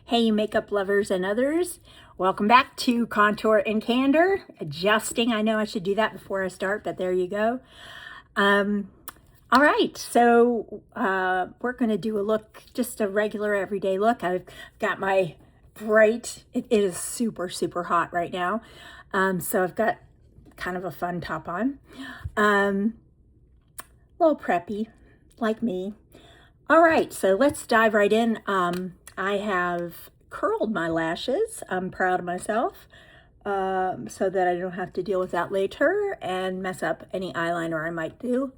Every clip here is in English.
Hey, you makeup lovers and others. Welcome back to Contour and Candor. Adjusting. I know I should do that before I start, but there you go. All right, so we're going to do a look, just a regular everyday look. I've got my it is super, super hot right now. So I've got kind of a fun top on. A little preppy, like me. All right, so let's dive right in. I have curled my lashes. I'm proud of myself, so that I don't have to deal with that later and mess up any eyeliner I might do.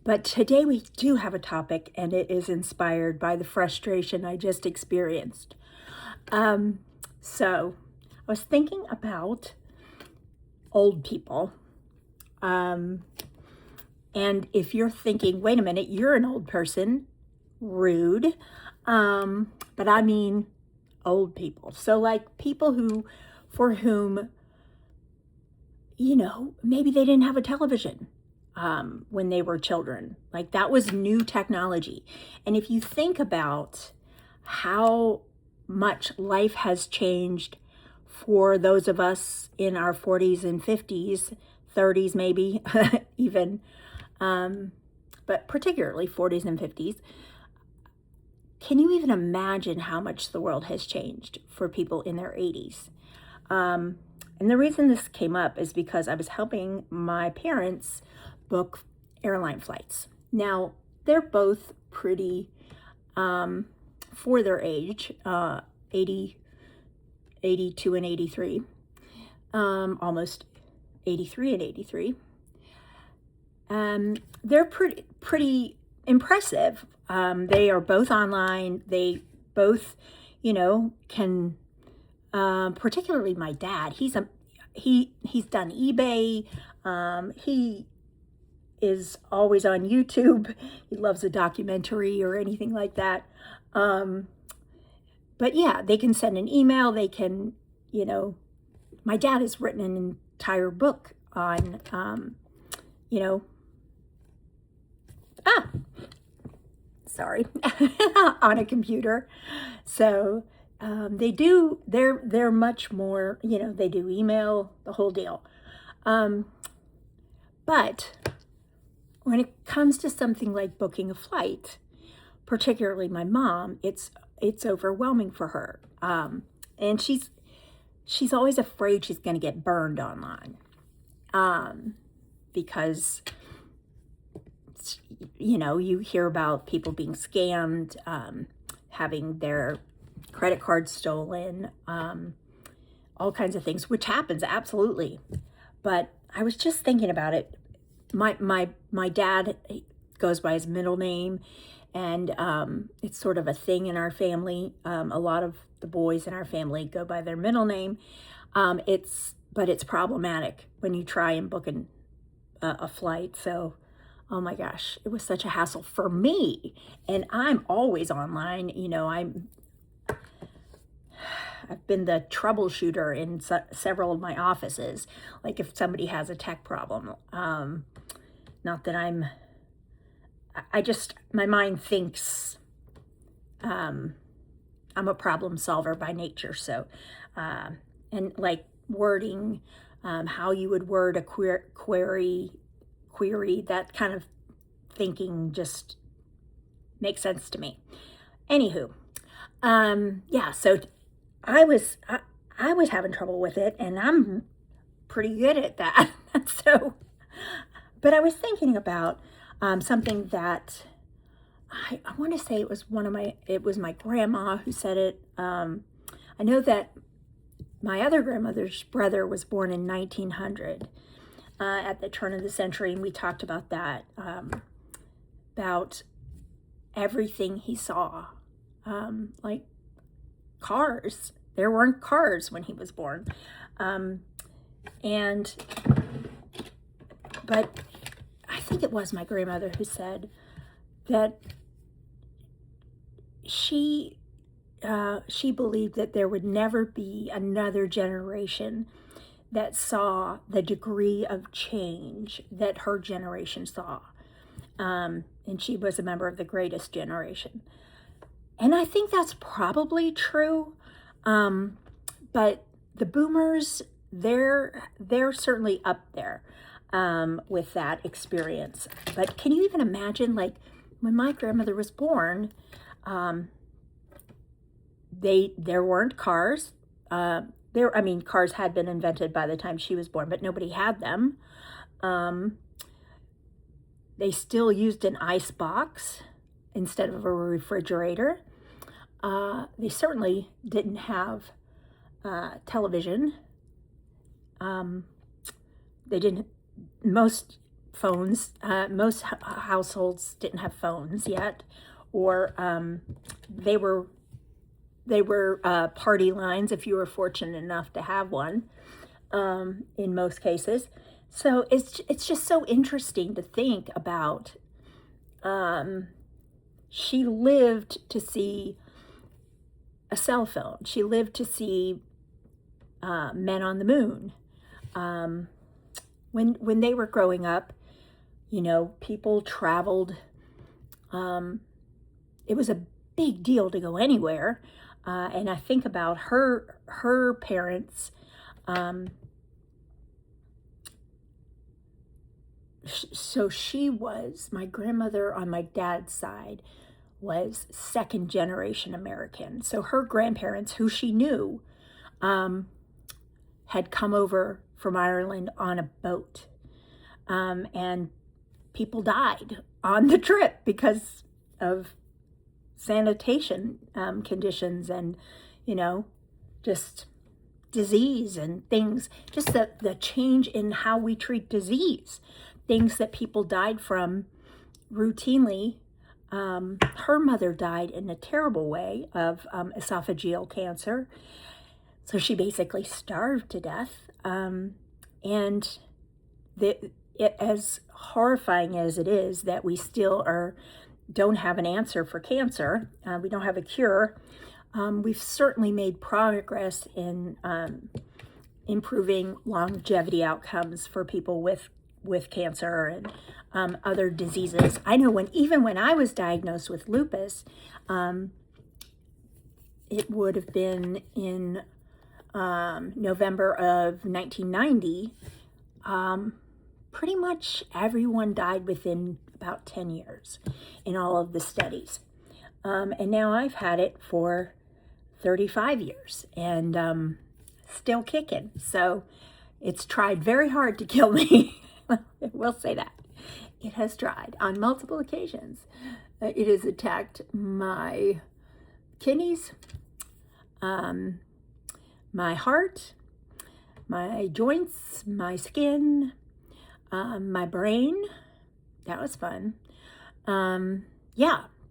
But today we do have a topic, and it is inspired by the frustration I just experienced. So I was thinking about old people. And if you're thinking, wait a minute, you're an old person, rude. But I mean old people. So like people for whom, maybe they didn't have a television when they were children. Like that was new technology. And if you think about how much life has changed for those of us in our 40s and 50s, 30s maybe, even, but particularly 40s and 50s, can you even imagine how much the world has changed for people in their 80s? And the reason this came up is because I was helping my parents book airline flights. Now, they're both pretty, for their age, 80, 82 and 83, almost 83 and 83. They're pretty impressive. They are both online. They both, can, particularly my dad, he's done eBay. He is always on YouTube. He loves a documentary or anything like that. But yeah, they can send an email. They can, my dad has written an entire book on, sorry, on a computer. So they're much more, they do email, the whole deal. But when it comes to something like booking a flight, particularly my mom, it's overwhelming for her. And she's always afraid she's going to get burned online. Because you hear about people being scammed, having their credit cards stolen, all kinds of things, which happens, absolutely. But I was just thinking about it. My dad goes by his middle name, and it's sort of a thing in our family. A lot of the boys in our family go by their middle name. But it's problematic when you try and book a flight. So, oh my gosh, it was such a hassle for me. And I'm always online. I've been the troubleshooter in several of my offices. Like if somebody has a tech problem, not that my mind thinks I'm a problem solver by nature. So, and like wording, how you would word a query, that kind of thinking just makes sense to me. Anywho, yeah, so I was having trouble with it, and I'm pretty good at that. So, but I was thinking about something that I want to say it was my grandma who said it. I know that my other grandmother's brother was born in 1900, at the turn of the century, and we talked about that, about everything he saw, like cars. There weren't cars when he was born. But I think it was my grandmother who said that she believed that there would never be another generation that saw the degree of change that her generation saw. And she was a member of the greatest generation. And I think that's probably true. But the boomers, they're certainly up there with that experience. But can you even imagine, like, when my grandmother was born, there weren't cars. Cars had been invented by the time she was born, but nobody had them. They still used an ice box instead of a refrigerator. They certainly didn't have television. They didn't, most households didn't have phones yet, or they were party lines if you were fortunate enough to have one, in most cases. So it's just so interesting to think about. She lived to see a cell phone. She lived to see men on the moon. When they were growing up, people traveled. It was a big deal to go anywhere. And I think about her parents. So my grandmother on my dad's side was second generation American. So her grandparents, who she knew, had come over from Ireland on a boat. And people died on the trip because of sanitation conditions and, just disease and things, just the change in how we treat disease, things that people died from routinely. Her mother died in a terrible way of esophageal cancer. So she basically starved to death. And as horrifying as it is that we still don't have an answer for cancer, we don't have a cure, we've certainly made progress in improving longevity outcomes for people with cancer and other diseases. I know even when I was diagnosed with lupus, it would have been in November of 1990, pretty much everyone died within about 10 years in all of the studies. And now I've had it for 35 years and still kicking. So it's tried very hard to kill me. We'll say that. It has tried on multiple occasions. It has attacked my kidneys, my heart, my joints, my skin, my brain. That was fun.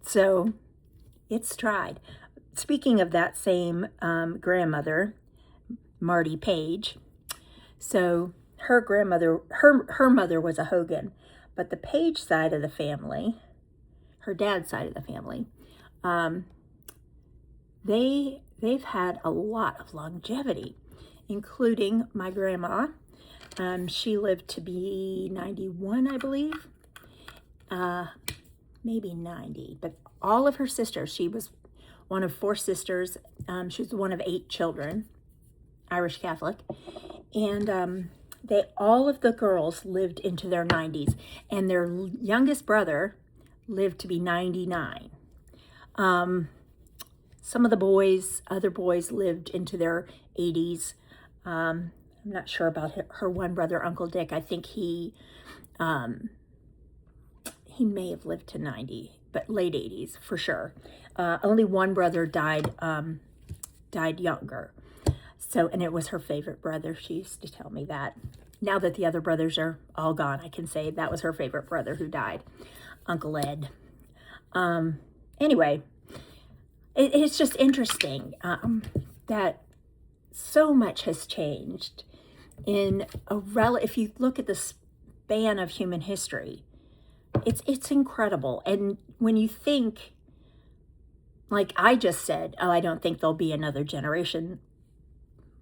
So it's tried. Speaking of that same grandmother, Marty Page, so her grandmother, her mother was a Hogan, but the Page side of the family, her dad's side of the family, they've had a lot of longevity, including my grandma. She lived to be 91, I believe, maybe 90, but all of her sisters, she was one of 4 sisters. She was one of 8 children, Irish Catholic, and all of the girls lived into their 90s, and their youngest brother lived to be 99. Some of the other boys lived into their 80s. I'm not sure about her one brother, Uncle Dick. I think he may have lived to 90, but late 80s for sure. Only one brother died younger. So, and it was her favorite brother. She used to tell me that. Now that the other brothers are all gone, I can say that was her favorite brother who died, Uncle Ed. Anyway, it's just interesting that so much has changed in if you look at the span of human history. It's incredible. And when you think, like I just said, I don't think there'll be another generation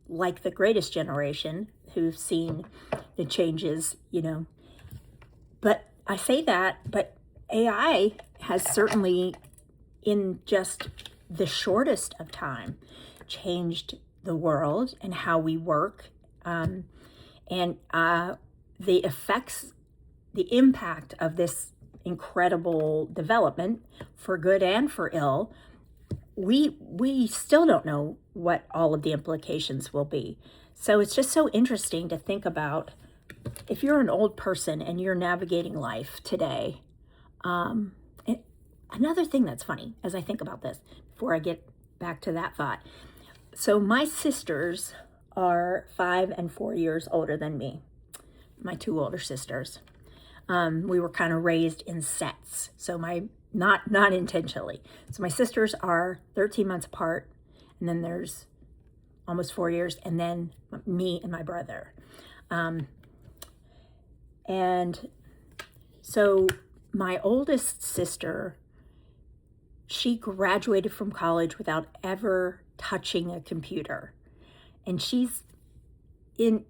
like the greatest generation who've seen the changes, But I say that, but AI has certainly, in just the shortest of time, changed the world and how we work, and the effects, the impact of this incredible development, for good and for ill. We still don't know what all of the implications will be. So it's just so interesting to think about, if you're an old person and you're navigating life today. Another thing that's funny as I think about this, before I get back to that thought. So my sisters are 5 and 4 years older than me, my 2 older sisters. We were kind of raised in sets, so not intentionally. So my sisters are 13 months apart, and then there's almost 4 years, and then me and my brother. And so my oldest sister, she graduated from college without ever touching a computer. And she's the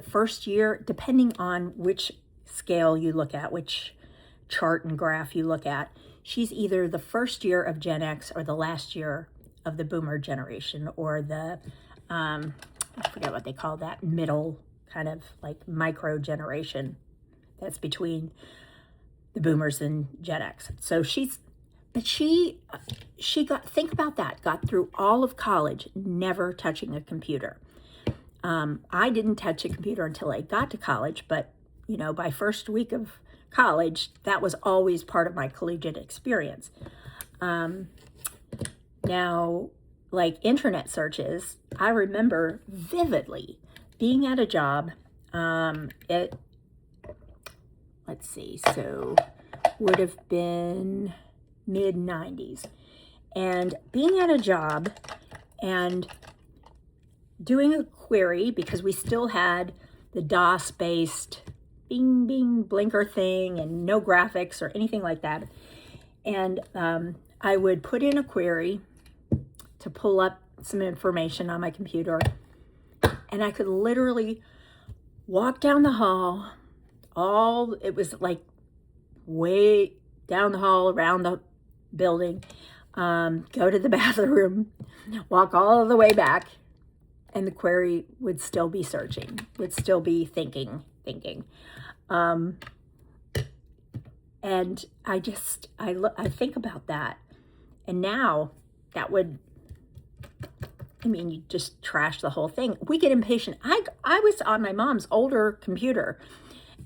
first year, depending on which scale you look at, which chart and graph you look at, she's either the first year of Gen X or the last year of the Boomer generation, or the, I forget what they call that, middle kind of like micro generation that's between the Boomers and Gen X. So she got, think about that, got through all of college never touching a computer. I didn't touch a computer until I got to college, but by first week of college, that was always part of my collegiate experience. Now, like internet searches, I remember vividly being at a job, let's see, so would have been mid-90s, and being at a job and doing a query, because we still had the DOS-based bing, bing, blinker thing and no graphics or anything like that. And I would put in a query to pull up some information on my computer, and I could literally walk down the hall, it was like way down the hall, around the building, go to the bathroom, walk all the way back, and the query would still be searching, would still be thinking. And I think about that, and now that would, you just trash the whole thing. We get impatient. I was on my mom's older computer,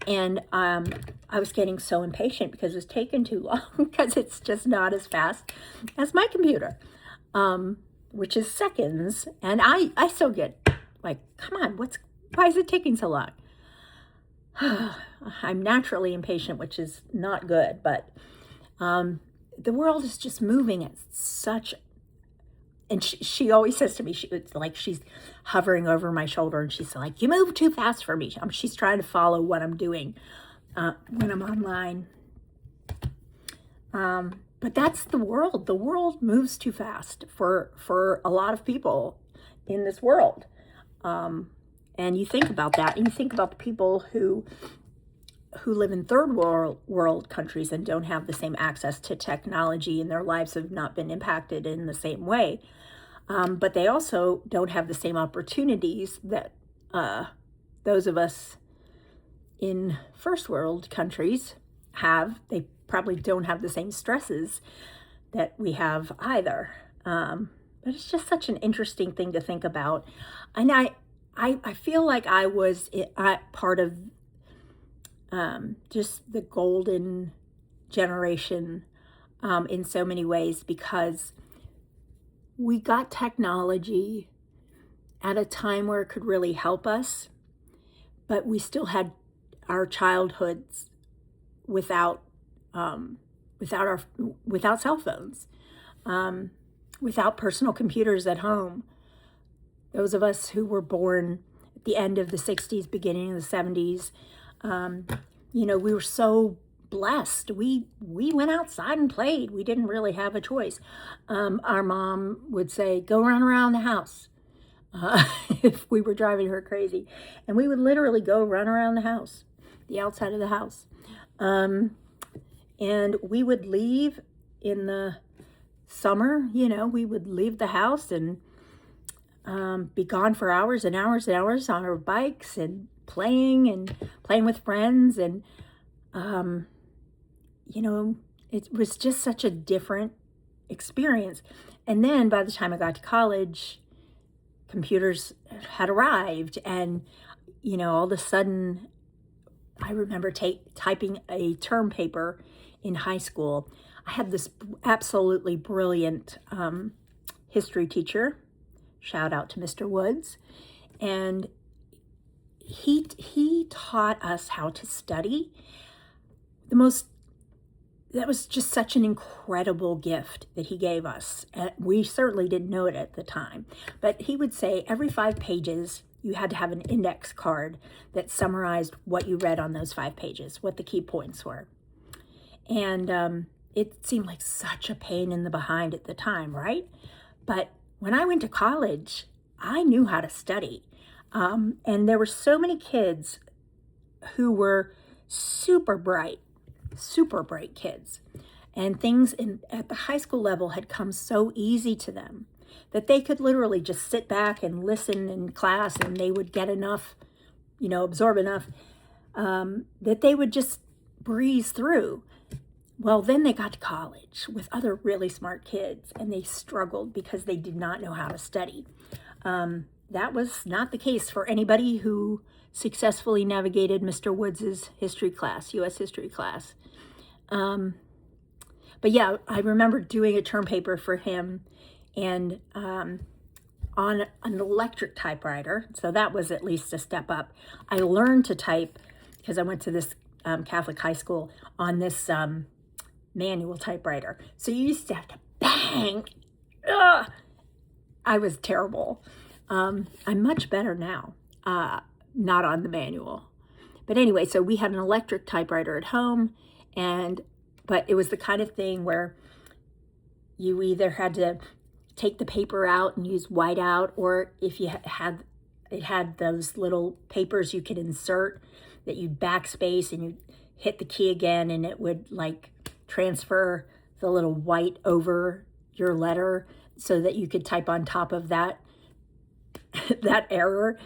and I was getting so impatient because it was taking too long, because it's just not as fast as my computer, which is seconds. And I still get like, come on, why is it taking so long? I'm naturally impatient, which is not good, but the world is just moving at such, and she always says to me, it's like she's hovering over my shoulder, and she's like, you move too fast for me. She's trying to follow what I'm doing when I'm online. But that's the world. The world moves too fast for a lot of people in this world. And you think about that, and you think about the people who live in third world countries and don't have the same access to technology, and their lives have not been impacted in the same way. But they also don't have the same opportunities that those of us in first world countries have. They probably don't have the same stresses that we have either. But it's just such an interesting thing to think about. And I feel like I was part of just the golden generation in so many ways, because we got technology at a time where it could really help us, but we still had our childhoods without cell phones, without personal computers at home. Those of us who were born at the end of the 60s, beginning of the 70s, we were so blessed. We went outside and played. We didn't really have a choice. Our mom would say, go run around the house, if we were driving her crazy. And we would literally go run around the house, the outside of the house. And we would leave in the summer, we would leave the house and be gone for hours and hours and hours on our bikes and playing with friends. And, it was just such a different experience. And then by the time I got to college, computers had arrived. And, all of a sudden, I remember typing a term paper in high school. I had this absolutely brilliant history teacher. Shout out to Mr. Woods. And he taught us how to study. That was just such an incredible gift that he gave us. And we certainly didn't know it at the time. But he would say every 5 pages, you had to have an index card that summarized what you read on those 5 pages, what the key points were. And it seemed like such a pain in the behind at the time, right? But when I went to college, I knew how to study. And there were so many kids who were super bright kids. And things at the high school level had come so easy to them that they could literally just sit back and listen in class, and they would get enough, absorb enough, that they would just breeze through. Well, then they got to college with other really smart kids, and they struggled because they did not know how to study. That was not the case for anybody who successfully navigated Mr. Woods's history class, U.S. history class. But yeah, I remember doing a term paper for him, and on an electric typewriter, so that was at least a step up. I learned to type, because I went to this Catholic high school, on this manual typewriter. So you used to have to bang. Ugh! I was terrible. I'm much better now, not on the manual. But anyway, so we had an electric typewriter at home, but it was the kind of thing where you either had to take the paper out and use whiteout, or if you had those little papers you could insert that you'd backspace and you'd hit the key again, and it would like transfer the little white over your letter so that you could type on top of that error.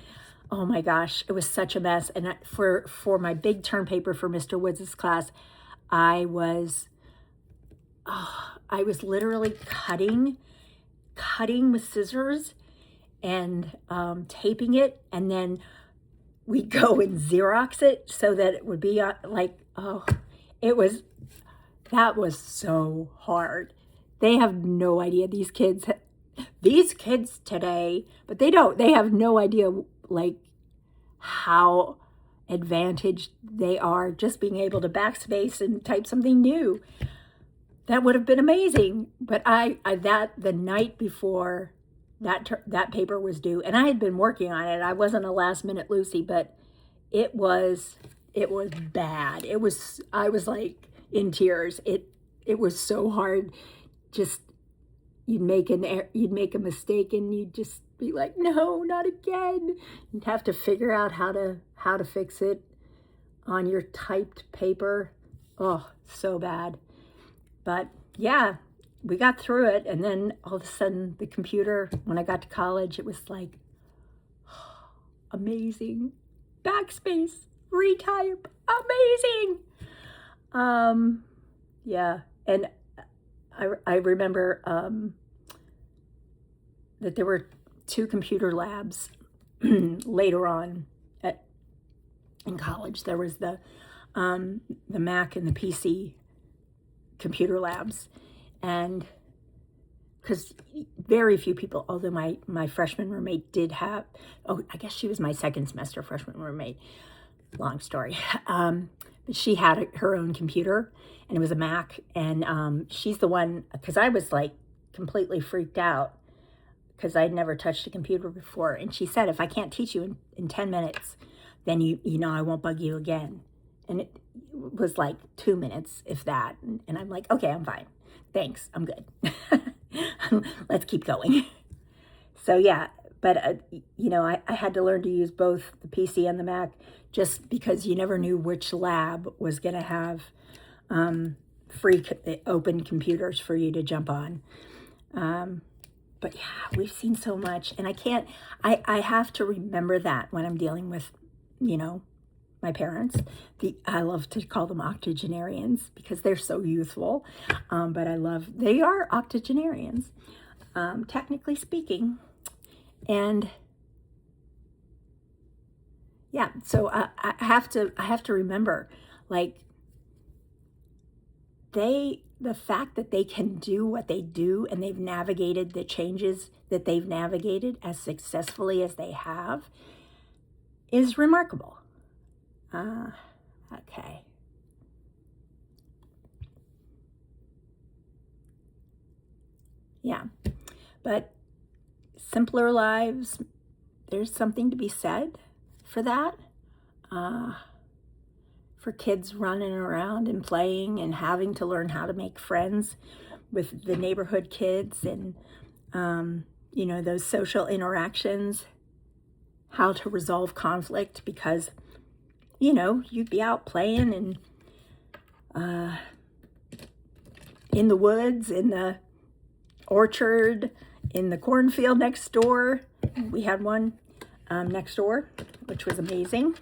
Oh my gosh, it was such a mess. And for my big term paper for Mr. Woods' class, I was literally cutting with scissors and taping it, and then we'd go and Xerox it so that it would be that was so hard. They have no idea, these kids today, but they have no idea like how advantaged they are just being able to backspace and type something new. That would have been amazing. But the night before that paper was due, and I had been working on it. I wasn't a last minute Lucy, but it was bad. I was like in tears. It was so hard. Just you'd make a mistake and you'd just be like, no, not again. You'd have to figure out how to fix it on your typed paper. Oh, so bad. But yeah, we got through it. And then all of a sudden the computer, when I got to college, it was like, amazing. Backspace, retype, amazing. Yeah. And I remember that there were 2 computer labs later on in college. There was the Mac and the PC computer labs, and because very few people, although my freshman roommate did have, I guess she was my second semester freshman roommate, long story, but she had her own computer, and it was a Mac, and she's the one, because I was like completely freaked out because I'd never touched a computer before, and she said, if I can't teach you in 10 minutes, then you know I won't bug you again. And it was like 2 minutes, if that. And I'm like, okay, I'm fine. Thanks, I'm good. Let's keep going. So yeah, but I had to learn to use both the PC and the Mac, just because you never knew which lab was going to have free open computers for you to jump on. But yeah, we've seen so much, and I have to remember that when I'm dealing with, my parents. I love to call them octogenarians because they're so youthful, but they are octogenarians, technically speaking. And yeah, so I have to remember, like, the fact that they can do what they do and they've navigated the changes that they've navigated as successfully as they have is remarkable. Okay. Yeah, but simpler lives, there's something to be said for that. For kids running around and playing and having to learn how to make friends with the neighborhood kids and, those social interactions, how to resolve conflict because, you'd be out playing and in the woods, in the orchard, in the cornfield next door. We had one next door, which was amazing.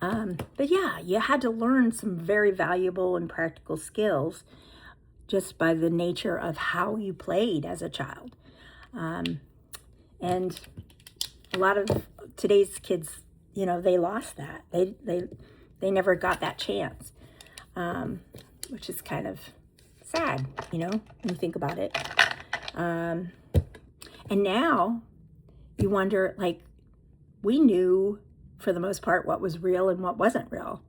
But yeah, you had to learn some very valuable and practical skills just by the nature of how you played as a child. And a lot of today's kids, they lost that. They never got that chance, which is kind of sad, when you think about it. And now you wonder, like, we knew for the most part what was real and what wasn't real.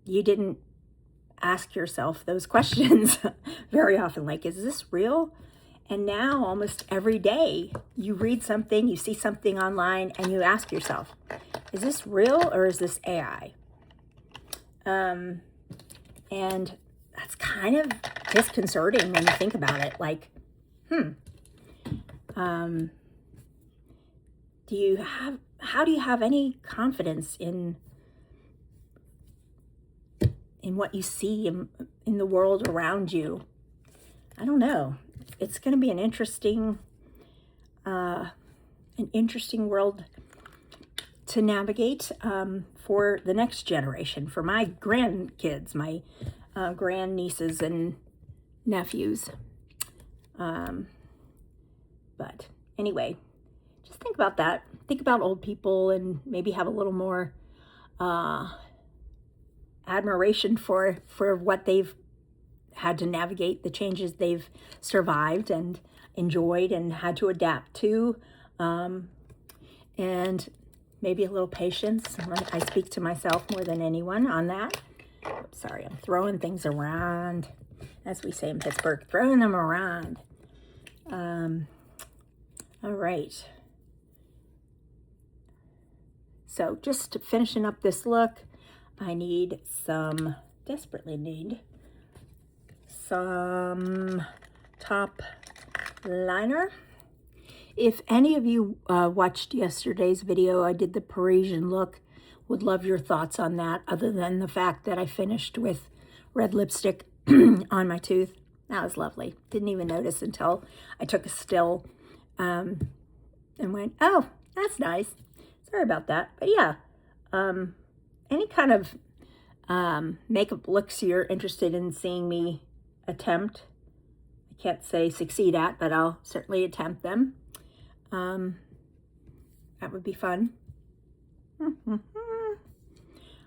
You didn't ask yourself those questions very often, like, is this real? And now almost every day you read something, you see something online, and you ask yourself, is this real or is this AI? And that's kind of disconcerting when you think about it. Like, how do you have any confidence in what you see in the world around you? I don't know. It's going to be an interesting world to navigate for the next generation, for my grandkids, my grandnieces and nephews. But anyway, just think about that. Think about old people and maybe have a little more admiration for what they've had to navigate, the changes they've survived and enjoyed and had to adapt to, and maybe a little patience. I speak to myself more than anyone on that. Oops, sorry, I'm throwing things around, as we say in Pittsburgh, throwing them around. All right. So just finishing up this look, I desperately need some top liner. If any of you watched yesterday's video, I did the Parisian look. Would love your thoughts on that, other than the fact that I finished with red lipstick on my tooth. That was lovely. Didn't even notice until I took a still and went, oh, that's nice. Sorry about that. But yeah, any kind of makeup looks you're interested in seeing me attempt, I can't say succeed at, but I'll certainly attempt them. That would be fun.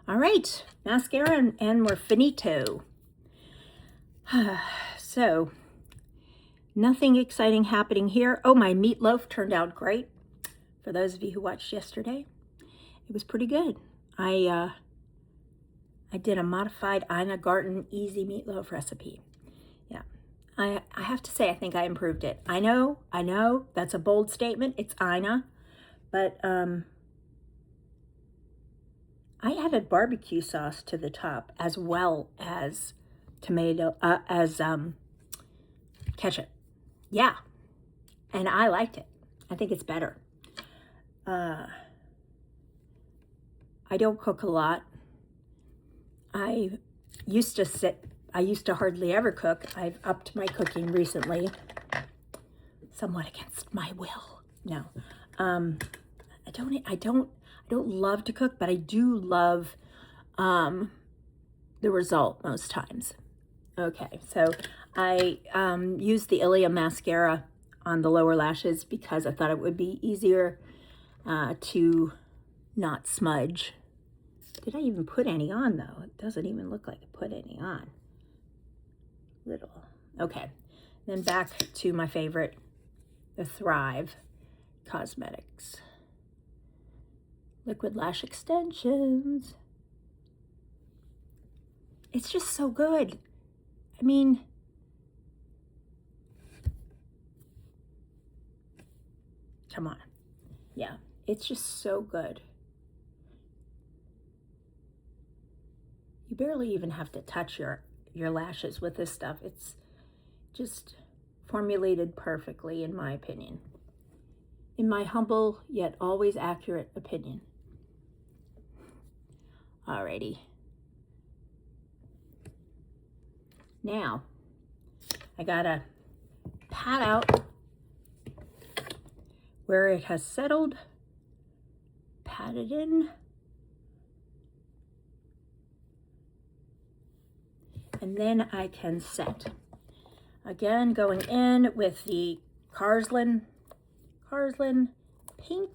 All right, mascara and we're finito. So, nothing exciting happening here. Oh, my meatloaf turned out great. For those of you who watched yesterday, it was pretty good. I did a modified Ina Garten easy meatloaf recipe. Yeah, I have to say, I think I improved it. I know, that's a bold statement. It's Ina, but I added barbecue sauce to the top as well as ketchup. Yeah, and I liked it. I think it's better. I don't cook a lot. I used to sit I used to hardly ever cook. I've upped my cooking recently, somewhat against my will. No, I don't love to cook, but I do love the result most times. Okay, so I used the Ilia mascara on the lower lashes because I thought it would be easier to not smudge. Did I even put any on though? It doesn't even look like I put any on. Little. Okay, then back to my favorite, the Thrive Cosmetics Liquid Lash Extensions. It's just so good. I mean, come on. Yeah, it's just so good. You barely even have to touch your lashes with this stuff. It's just formulated perfectly, in my opinion. In my humble yet always accurate opinion. Alrighty. Now, I gotta pat out where it has settled, pat it in, and then I can set. Again, going in with the Carslin Pink,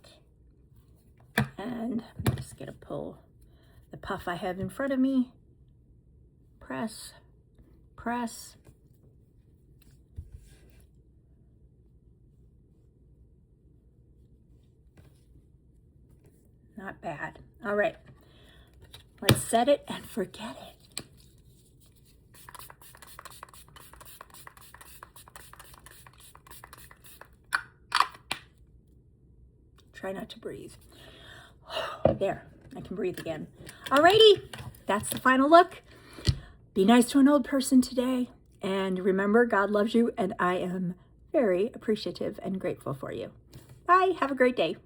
and I'm just gonna pull the puff I have in front of me, press, press. Not bad. All right, let's set it and forget it. Try not to breathe. There, I can breathe again. Alrighty, that's the final look. Be nice to an old person today. And remember, God loves you, and I am very appreciative and grateful for you. Bye, have a great day.